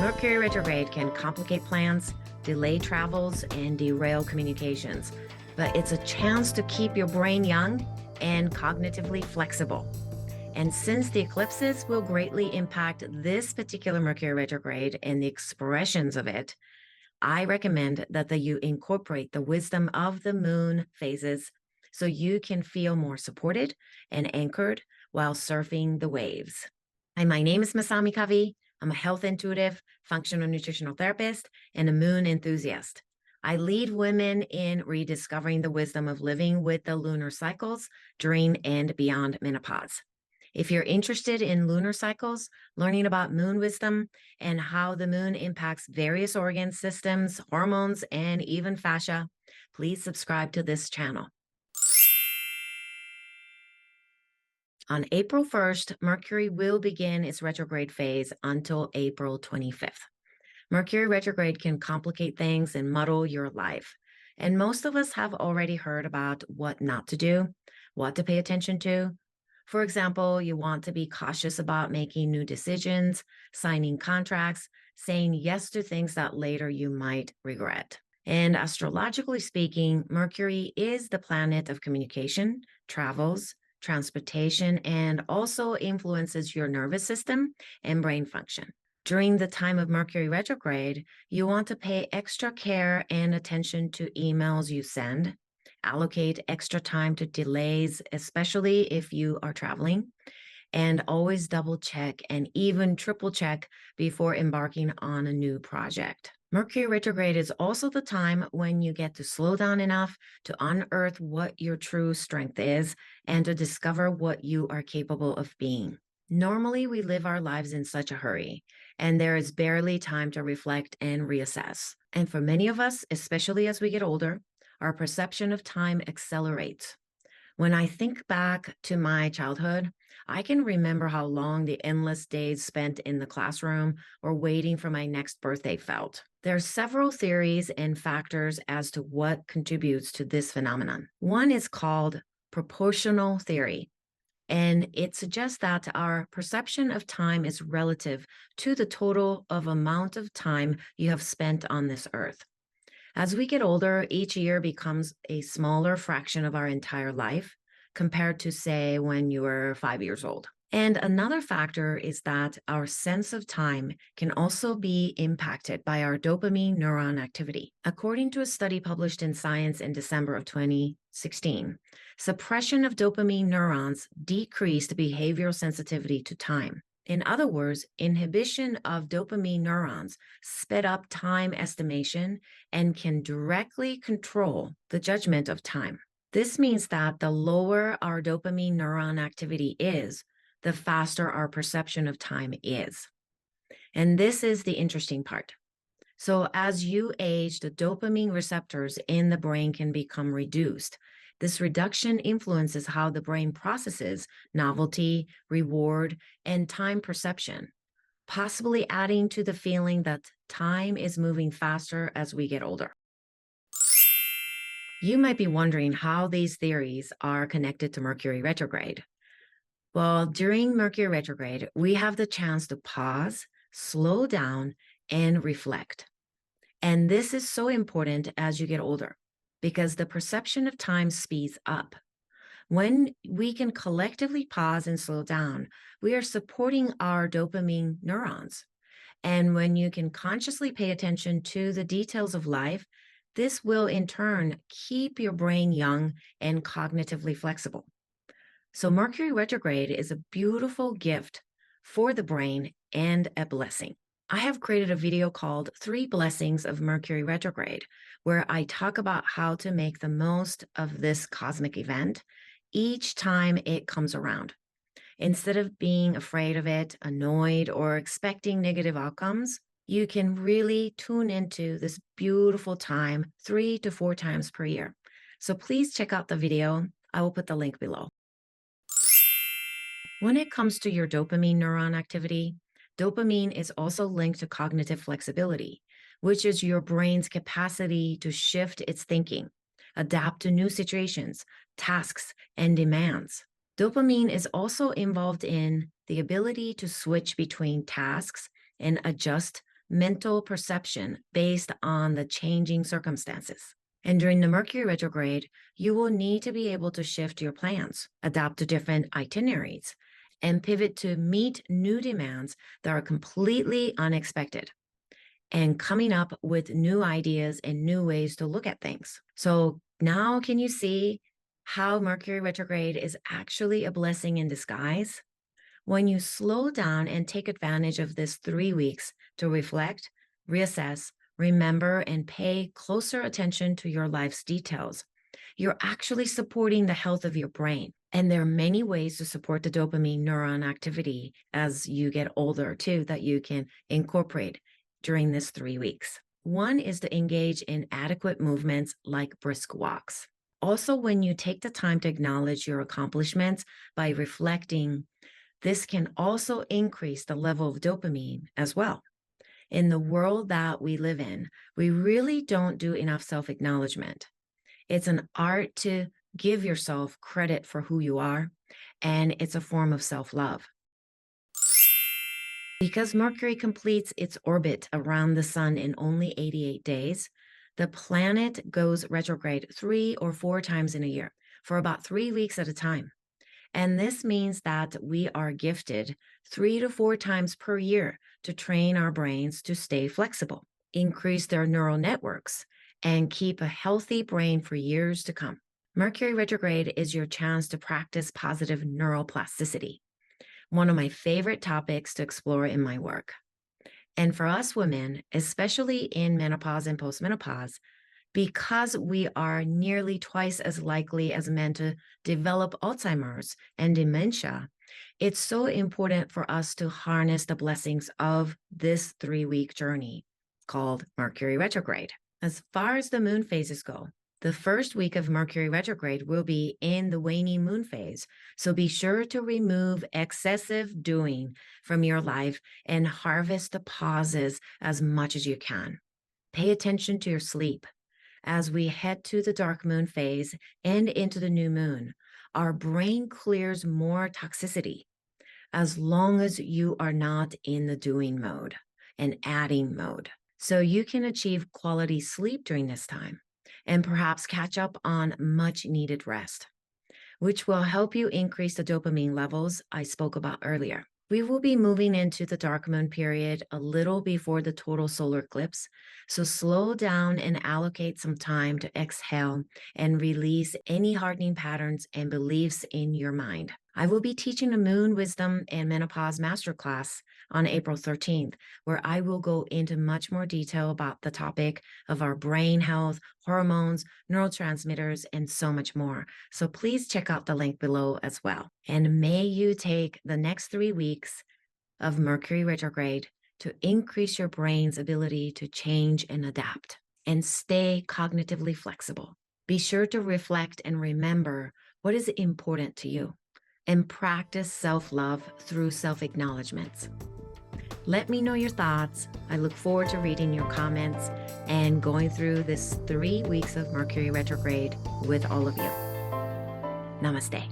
Mercury retrograde can complicate plans, delay travels, and derail communications, but it's a chance to keep your brain young and cognitively flexible. And since the eclipses will greatly impact this particular Mercury retrograde and the expressions of it, I recommend that you incorporate the wisdom of the moon phases so you can feel more supported and anchored while surfing the waves. Hi, my name is Masami Covey. I'm a health intuitive, functional nutritional therapist, and a moon enthusiast. I lead women in rediscovering the wisdom of living with the lunar cycles during and beyond menopause. If you're interested in lunar cycles, learning about moon wisdom and how the moon impacts various organ systems, hormones, and even fascia, please subscribe to this channel. On April 1st, Mercury will begin its retrograde phase until April 25th. Mercury retrograde can complicate things and muddle your life. And most of us have already heard about what not to do, what to pay attention to. For example, you want to be cautious about making new decisions, signing contracts, saying yes to things that later you might regret. And astrologically speaking, Mercury is the planet of communication, travels, transportation, and also influences your nervous system and brain function. During the time of Mercury retrograde, you want to pay extra care and attention to emails you send, allocate extra time to delays, especially if you are traveling, and always double check and even triple check before embarking on a new project. Mercury retrograde is also the time when you get to slow down enough to unearth what your true strength is and to discover what you are capable of being. Normally, we live our lives in such a hurry, and there is barely time to reflect and reassess. And for many of us, especially as we get older, our perception of time accelerates. When I think back to my childhood, I can remember how long the endless days spent in the classroom or waiting for my next birthday felt. There are several theories and factors as to what contributes to this phenomenon. One is called proportional theory, and it suggests that our perception of time is relative to the total of amount of time you have spent on this earth. As we get older, each year becomes a smaller fraction of our entire life compared to, say, when you were 5 years old. And another factor is that our sense of time can also be impacted by our dopamine neuron activity. According to a study published in Science in December of 2016, suppression of dopamine neurons decreased behavioral sensitivity to time. In other words, inhibition of dopamine neurons sped up time estimation and can directly control the judgment of time. This means that the lower our dopamine neuron activity is, the faster our perception of time is. And this is the interesting part. So as you age, the dopamine receptors in the brain can become reduced. This reduction influences how the brain processes novelty, reward, and time perception, possibly adding to the feeling that time is moving faster as we get older. You might be wondering how these theories are connected to Mercury retrograde. Well, during Mercury retrograde, we have the chance to pause, slow down, and reflect. And this is so important as you get older, because the perception of time speeds up. When we can collectively pause and slow down, we are supporting our dopamine neurons. And when you can consciously pay attention to the details of life, this will in turn keep your brain young and cognitively flexible. So Mercury retrograde is a beautiful gift for the brain and a blessing. I have created a video called 3 Blessings of Mercury Retrograde, where I talk about how to make the most of this cosmic event each time it comes around. Instead of being afraid of it, annoyed, or expecting negative outcomes, you can really tune into this beautiful time 3 to 4 times per year. So please check out the video. I will put the link below. When it comes to your dopamine neuron activity, dopamine is also linked to cognitive flexibility, which is your brain's capacity to shift its thinking, adapt to new situations, tasks, and demands. Dopamine is also involved in the ability to switch between tasks and adjust mental perception based on the changing circumstances. And during the Mercury retrograde, you will need to be able to shift your plans, adapt to different itineraries, and pivot to meet new demands that are completely unexpected, and coming up with new ideas and new ways to look at things. So now can you see how Mercury retrograde is actually a blessing in disguise? When you slow down and take advantage of this 3 weeks to reflect, reassess, remember, and pay closer attention to your life's details, you're actually supporting the health of your brain. And there are many ways to support the dopamine neuron activity as you get older, too, that you can incorporate during this 3 weeks. One is to engage in adequate movements like brisk walks. Also, when you take the time to acknowledge your accomplishments by reflecting, this can also increase the level of dopamine as well. In the world that we live in, we really don't do enough self-acknowledgement. It's an art to give yourself credit for who you are, and it's a form of self-love. Because Mercury completes its orbit around the sun in only 88 days, the planet goes retrograde 3 or 4 times in a year for about 3 weeks at a time. And this means that we are gifted 3 to 4 times per year to train our brains to stay flexible, increase their neural networks, and keep a healthy brain for years to come. Mercury retrograde is your chance to practice positive neuroplasticity, one of my favorite topics to explore in my work. And for us women, especially in menopause and postmenopause, because we are nearly twice as likely as men to develop Alzheimer's and dementia, it's so important for us to harness the blessings of this 3-week journey called Mercury retrograde. As far as the moon phases go, the first week of Mercury retrograde will be in the waning moon phase. So be sure to remove excessive doing from your life and harvest the pauses as much as you can. Pay attention to your sleep. As we head to the dark moon phase and into the new moon, our brain clears more toxicity as long as you are not in the doing mode and adding mode. So you can achieve quality sleep during this time and perhaps catch up on much needed rest, which will help you increase the dopamine levels I spoke about earlier. We will be moving into the dark moon period a little before the total solar eclipse, so slow down and allocate some time to exhale and release any hardening patterns and beliefs in your mind. I will be teaching a Moon Wisdom and Menopause Masterclass on April 13th, where I will go into much more detail about the topic of our brain health, hormones, neurotransmitters, and so much more. So please check out the link below as well. And may you take the next 3 weeks of Mercury retrograde to increase your brain's ability to change and adapt and stay cognitively flexible. Be sure to reflect and remember what is important to you, and practice self-love through self-acknowledgements. Let me know your thoughts. I look forward to reading your comments and going through this 3 weeks of Mercury retrograde with all of you. Namaste.